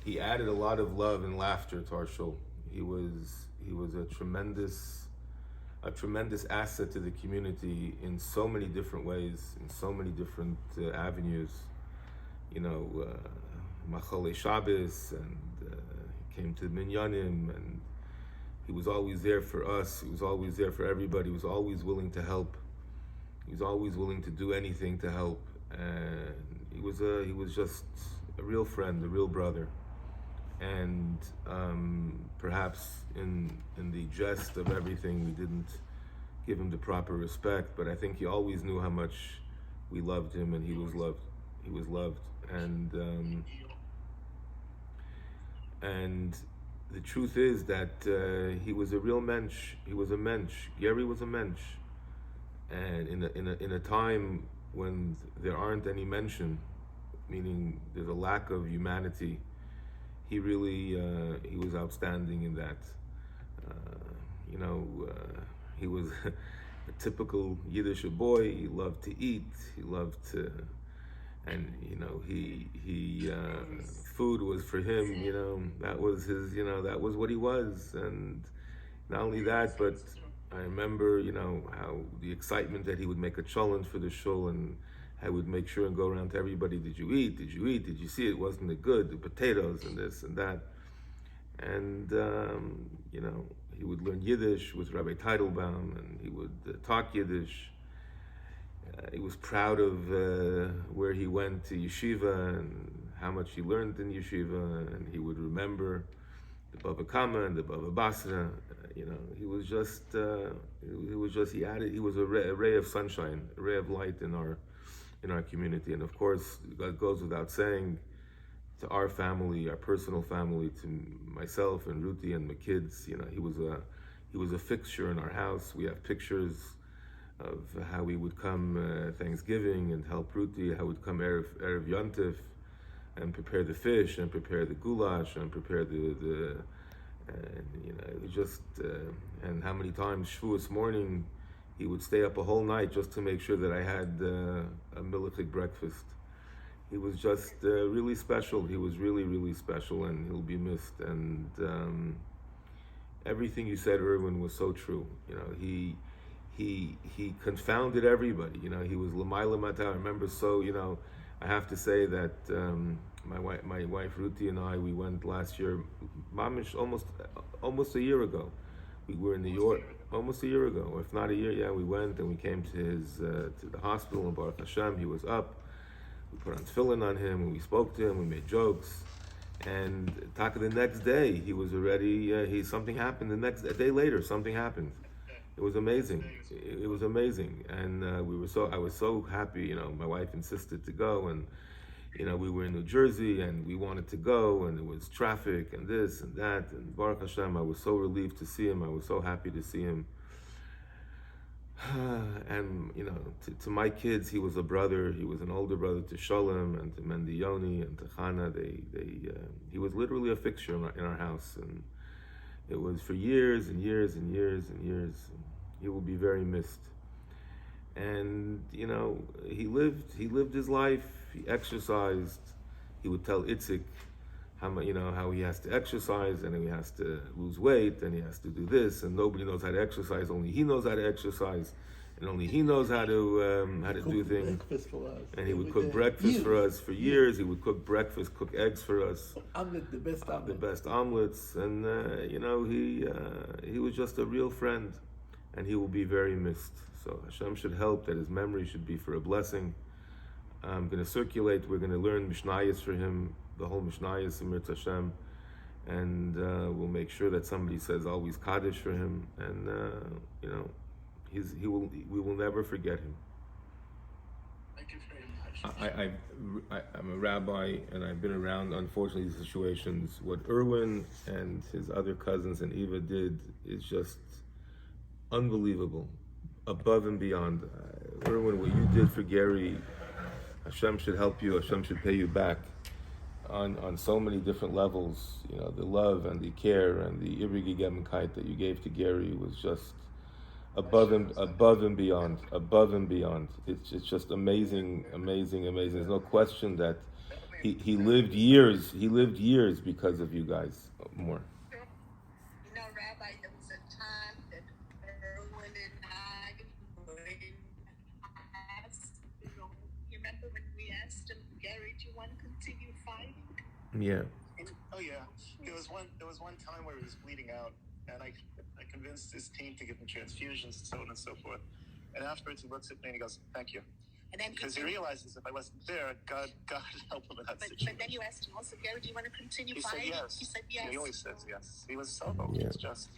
he added a lot of love and laughter to our show. He was a tremendous asset to the community in so many different ways, in so many different avenues. You know, Machale Shabbos, and he came to Minyanim, and he was always there for us. He was always there for everybody. He was always willing to help. He was always willing to do anything to help. And he was just a real friend, a real brother. And perhaps in the jest of everything, we didn't give him the proper respect. But I think he always knew how much we loved him, and he was loved. He was loved, and the truth is that he was a real mensch. He was a mensch. Gary was a mensch, and in a time when there aren't any mention, meaning there's a lack of humanity, he really he was outstanding in that. He was a typical Yiddish boy. He loved to eat. He loved to, and food was for him. That was his. That was what he was. And not only that, but I remember how the excitement that he would make a challenge for the show, and I would make sure and go around to everybody, did you eat? Did you eat? Did you see it? Wasn't it good? The potatoes and this and that. And, he would learn Yiddish with Rabbi Teitelbaum, and he would talk Yiddish. He was proud of where he went to yeshiva and how much he learned in yeshiva, and he would remember the Bava Kama and the Bava Basra. He was just, he was a ray of sunshine, a ray of light in our community. And of course, that goes without saying, to our family, our personal family, to myself and Ruti and my kids. He was a fixture in our house. We have pictures of how we would come Thanksgiving and help Ruti, how we'd come Erev Yontif and prepare the fish and prepare the goulash and prepare it was just, and how many times Shavuos morning he would stay up a whole night just to make sure that I had a milichik breakfast. He was just really special. He was really, really special, and he'll be missed. And everything you said, Erwin, was so true. He confounded everybody. He was l'mayla mata. I remember I have to say that my wife Ruti and I, we went last year, mamish, almost a year ago. We were in New York, almost a year ago, or if not a year. Yeah, we went and we came to to the hospital, and Baruch Hashem, he was up. We put on tefillin on him, and we spoke to him, we made jokes. And the next day, he was already, something happened. A day later, something happened. It was amazing. It was amazing. And I was so happy, my wife insisted to go, and, we were in New Jersey, and we wanted to go, and there was traffic, and this and that, and Baruch Hashem, I was so relieved to see him. I was so happy to see him. And to my kids, he was a brother. He was an older brother to Sholem and to Mendy Yoni and to Chana. He was literally a fixture in our house, and it was for years and years and years and years. He will be very missed. And he lived his life. He exercised. He would tell Itzik how he has to exercise, and he has to lose weight, and he has to do this, and nobody knows how to exercise. Only he knows how to exercise, and only he knows how to do things. And he would cook breakfast for us for years. He would cook breakfast, cook eggs for us. The best omelets, and he was just a real friend, and he will be very missed. So Hashem should help that his memory should be for a blessing. I'm going to circulate. We're going to learn Mishnayos for him, the whole Mishnayos in Mirz Hashem, and we'll make sure that somebody says always Kaddish for him, and we will never forget him. Thank you very much. I'm a rabbi, and I've been around, unfortunately, these situations. What Erwin and his other cousins and Eva did is just unbelievable, above and beyond. Erwin, what you did for Gary, Hashem should help you. Hashem should pay you back on so many different levels. The love and the care and the Irrigigemenkeit that you gave to Gary was just above and beyond. It's just amazing. There's no question that he lived years. He lived years because of you guys more. Rabbi, there was a time that Erwin and I were in hospital. You remember when we asked him, Gary, do you want to continue fighting? Yeah. Oh yeah, there was one time where he was bleeding out, and I convinced his team to give him transfusions and so on and so forth. And afterwards, he looks at me and he goes, "Thank you," And then because he realizes if I wasn't there, God help him in that situation. But then you asked him also, Gary, do you want to continue He fighting? said yes. He said yes. He always says yes. He was so. Yeah. It's just